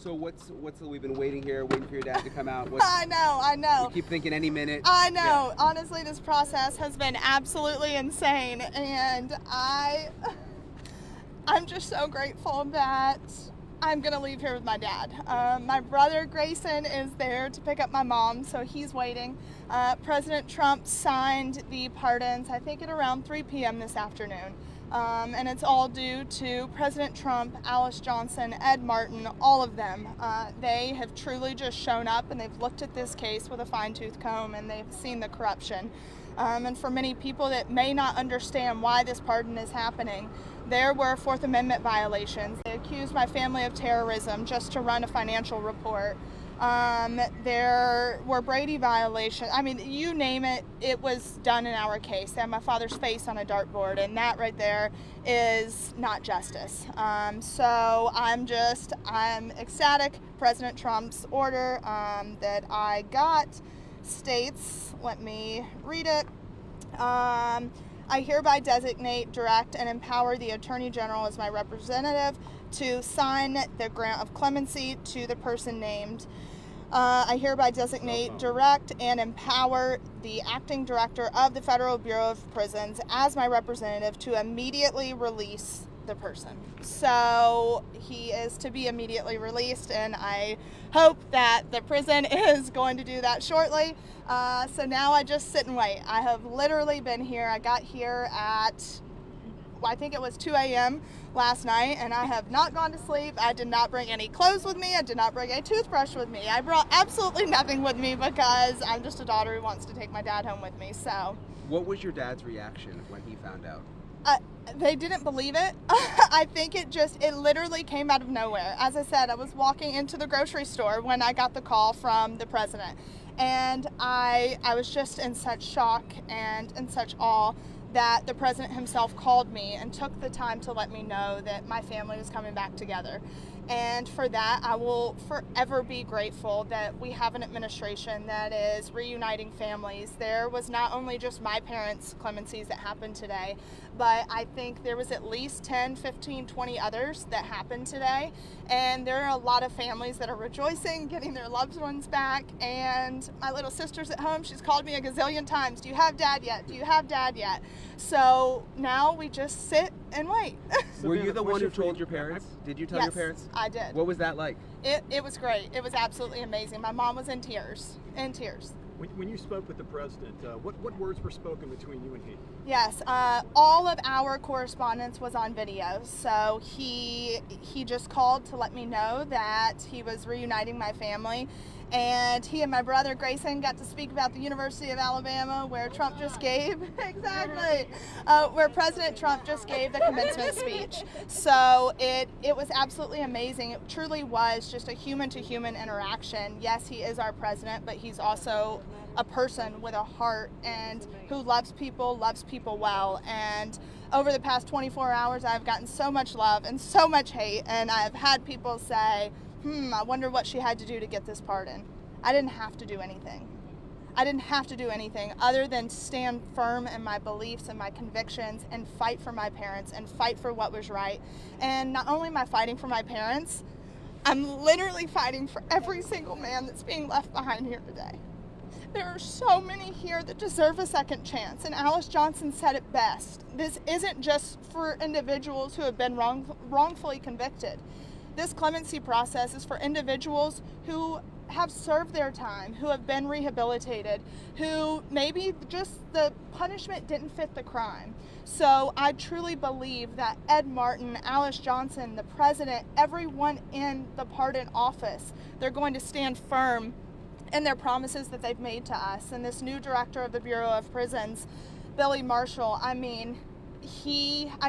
So we've been waiting for your dad to come out. I know. You keep thinking any minute. I know. Yeah. Honestly, this process has been absolutely insane, and I'm just so grateful that I'm going to leave here with my dad. My brother Grayson is there to pick up my mom, so he's waiting. President Trump signed the pardons, I think at around 3 p.m. this afternoon. And it's all due to President Trump, Alice Johnson, Ed Martin, all of them. They have truly just shown up, and they've looked at this case with a fine-tooth comb, and they've seen the corruption. And for many people that may not understand why this pardon is happening, there were Fourth Amendment violations. They accused my family of terrorism just to run a financial report. There were Brady violations. I mean, you name it, it was done in our case. They had my father's face on a dartboard, and that right there is not justice. So I'm ecstatic. President Trump's order that I got states, let me read it. I hereby designate, direct, and empower the Attorney General as my representative to sign the grant of clemency to the person named. I hereby designate, direct, and empower the acting director of the Federal Bureau of Prisons as my representative to immediately release the person. So he is to be immediately released, and I hope that the prison is going to do that shortly. So now I just sit and wait. I have literally been here. I got here at, I think it was 2 a.m. last night, and I have not gone to sleep. I did not bring any clothes with me. I did not bring a toothbrush with me. I brought absolutely nothing with me because I'm just a daughter who wants to take my dad home with me. So, what was your dad's reaction when he found out? They didn't believe it. I think it literally came out of nowhere. As I said, I was walking into the grocery store when I got the call from the president, and I was just in such shock and in such awe that the president himself called me and took the time to let me know that my family was coming back together. And for that, I will forever be grateful that we have an administration that is reuniting families. There was not only just my parents' clemencies that happened today, but I think there was at least 10, 15, 20 others that happened today. And there are a lot of families that are rejoicing, getting their loved ones back. And my little sister's at home. She's called me a gazillion times. Do you have dad yet? Do you have dad yet? So now we just sit and wait. Were you the one who told your parents? Did you tell your parents? Yes, I did. What was that like? It was great. It was absolutely amazing. My mom was in tears. When you spoke with the president, what words were spoken between you and he? Yes, all of our correspondence was on video. So he just called to let me know that he was reuniting my family. And he and my brother Grayson got to speak about the University of Alabama, where Trump just gave, where President Trump just gave the commencement speech. So it was absolutely amazing. It truly was just a human-to-human interaction. Yes, he is our president, but he's also a person with a heart and who loves people well. And over the past 24 hours, I've gotten so much love and so much hate, and I've had people say, I wonder what she had to do to get this pardon. I didn't have to do anything. I didn't have to do anything other than stand firm in my beliefs and my convictions and fight for my parents and fight for what was right. And not only am I fighting for my parents, I'm literally fighting for every single man that's being left behind here today. There are so many here that deserve a second chance, and Alice Johnson said it best. This isn't just for individuals who have been wrongfully convicted. This clemency process is for individuals who have served their time, who have been rehabilitated, who maybe just the punishment didn't fit the crime. So I truly believe that Ed Martin, Alice Johnson, the president, everyone in the pardon office, they're going to stand firm in their promises that they've made to us. And this new director of the Bureau of Prisons, Billy Marshall, I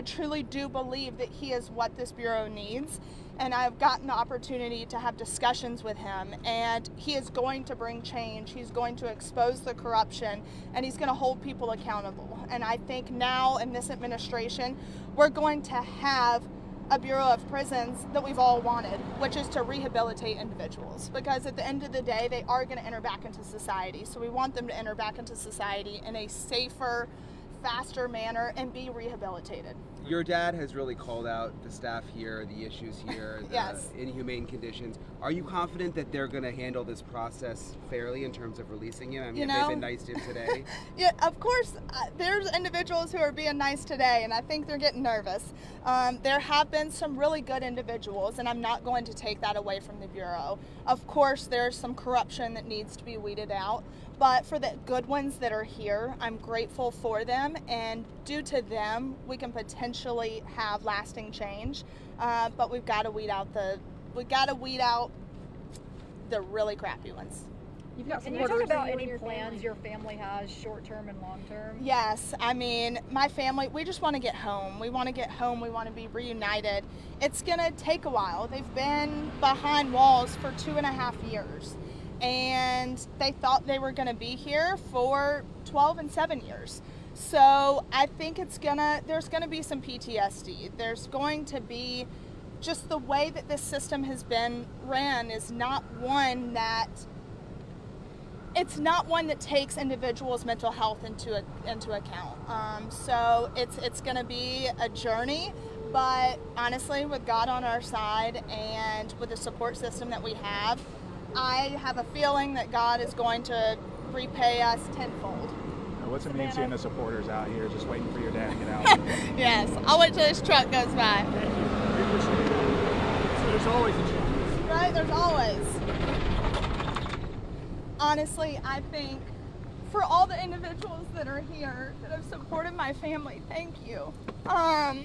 truly do believe that he is what this Bureau needs. And I've gotten the opportunity to have discussions with him, and he is going to bring change. He's going to expose the corruption, and he's going to hold people accountable. And I think now in this administration, we're going to have a Bureau of Prisons that we've all wanted, which is to rehabilitate individuals. Because at the end of the day, they are going to enter back into society. So we want them to enter back into society in a safer, faster manner and be rehabilitated. Your dad has really called out the staff here, the issues here, the Yes. inhumane conditions. Are you confident that they're going to handle this process fairly in terms of releasing him? I mean, have they been nice to him today? Yeah, of course, there's individuals who are being nice today, and I think they're getting nervous. There have been some really good individuals, and I'm not going to take that away from the Bureau. Of course, there's some corruption that needs to be weeded out, but for the good ones that are here, I'm grateful for them, and due to them, we can potentially have lasting change. But we've got to weed out the really crappy ones. You've got Can you talk about any plans your family has, short-term and long-term? Yes, I mean, my family, we just want to get home. We want to get home. We want to be reunited. It's going to take a while. They've been behind walls for 2.5 years, and they thought they were going to be here for 12 and 7 years. So I think there's going to be some PTSD. There's going to be just the way that this system has been ran is not one that takes individuals' mental health into account. So it's going to be a journey, but honestly, with God on our side and with the support system that we have, I have a feeling that God is going to repay us tenfold. What's it mean seeing the supporters out here just waiting for your dad to get out? Yes, I'll wait till this truck goes by. Thank you. We appreciate it. So there's always a chance. Right, there's always. Honestly, I think for all the individuals that are here that have supported my family, thank you. Oh,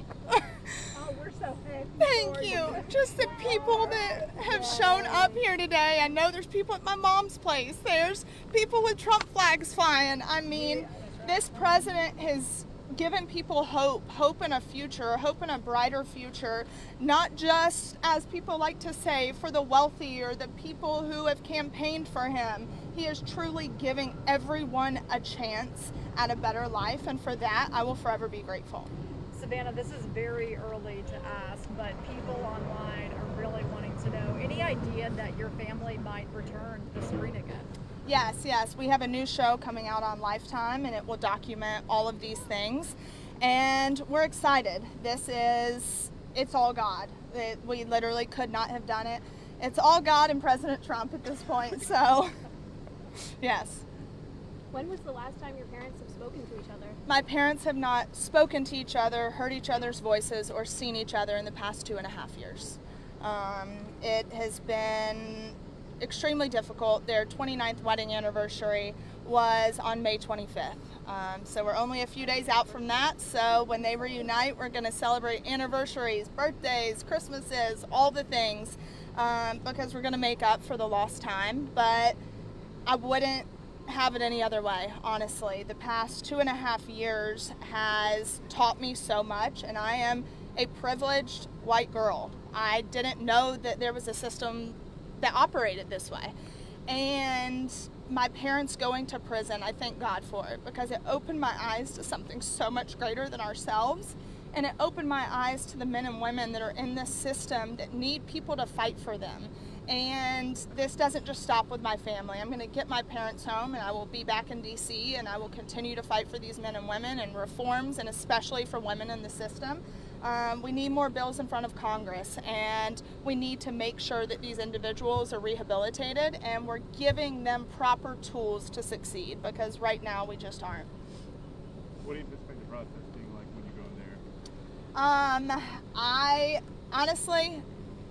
we're so happy. Thank you. Just the people that have shown up here today. I know there's people at my mom's place. There's people with Trump flags flying. I mean, this president has given people hope in a future, hope in a brighter future, not just, as people like to say, for the wealthy or the people who have campaigned for him. He is truly giving everyone a chance at a better life, and for that, I will forever be grateful. Savannah, this is very early to ask, but people online are really wanting to know, any idea that your family might return to the screen again? Yes. We have a new show coming out on Lifetime, and it will document all of these things. And we're excited. It's all God. We literally could not have done it. It's all God and President Trump at this point. So, yes. When was the last time your parents have spoken to each other? My parents have not spoken to each other, heard each other's voices, or seen each other in the past 2.5 years. It has been extremely difficult. Their 29th wedding anniversary was on May 25th. So we're only a few days out from that. So when they reunite, we're going to celebrate anniversaries, birthdays, Christmases, all the things, because we're going to make up for the lost time. But I wouldn't have it any other way, honestly. The past 2.5 years has taught me so much, and I am a privileged white girl. I didn't know that there was a system that operated this way. And my parents going to prison, I thank God for it, because it opened my eyes to something so much greater than ourselves. And it opened my eyes to the men and women that are in this system that need people to fight for them. And this doesn't just stop with my family. I'm going to get my parents home, and I will be back in D.C., and I will continue to fight for these men and women and reforms, and especially for women in the system. We need more bills in front of Congress, and we need to make sure that these individuals are rehabilitated and we're giving them proper tools to succeed, because right now we just aren't. What do you anticipate the process being like when you go in there?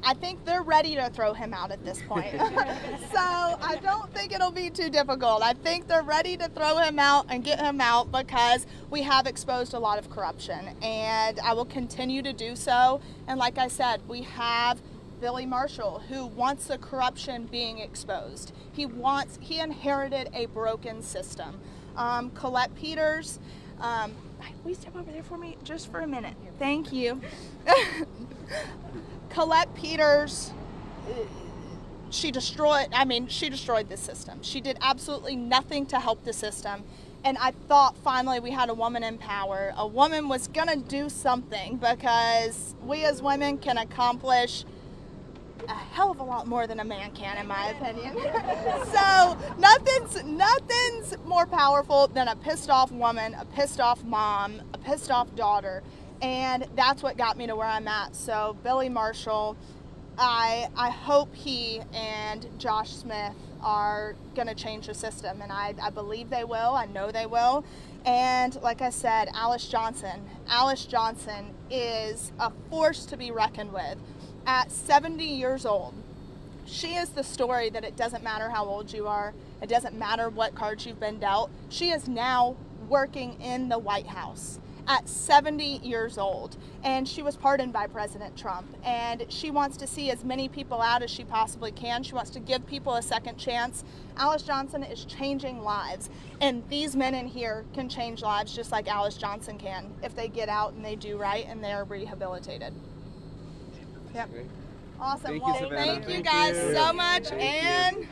I think they're ready to throw him out at this point. So I don't think it'll be too difficult. I think they're ready to throw him out and get him out, because we have exposed a lot of corruption, and I will continue to do so. And like I said, we have Billy Marshall, who wants the corruption being exposed. He inherited a broken system. Colette Peters, will you step over there for me just for a minute? Thank you. Colette Peters, she destroyed this system. She did absolutely nothing to help the system. And I thought finally we had a woman in power. A woman was gonna do something, because we as women can accomplish a hell of a lot more than a man can, in my opinion. So nothing's more powerful than a pissed off woman, a pissed off mom, a pissed off daughter. And that's what got me to where I'm at. So Billy Marshall, I hope he and Josh Smith are going to change the system, and I believe they will. I know they will. And like I said, Alice Johnson is a force to be reckoned with. At 70 years old, she is the story that it doesn't matter how old you are, it doesn't matter what cards you've been dealt. She is now working in the White House at 70 years old, and she was pardoned by President Trump, and she wants to see as many people out as she possibly can. She wants to give people a second chance. Alice Johnson is changing lives, and these men in here can change lives just like Alice Johnson can if they get out and they do right and they're rehabilitated. Yep. Great. Awesome. Thank you, Well, Savannah. thank you Thank guys you. so much, Thank you. and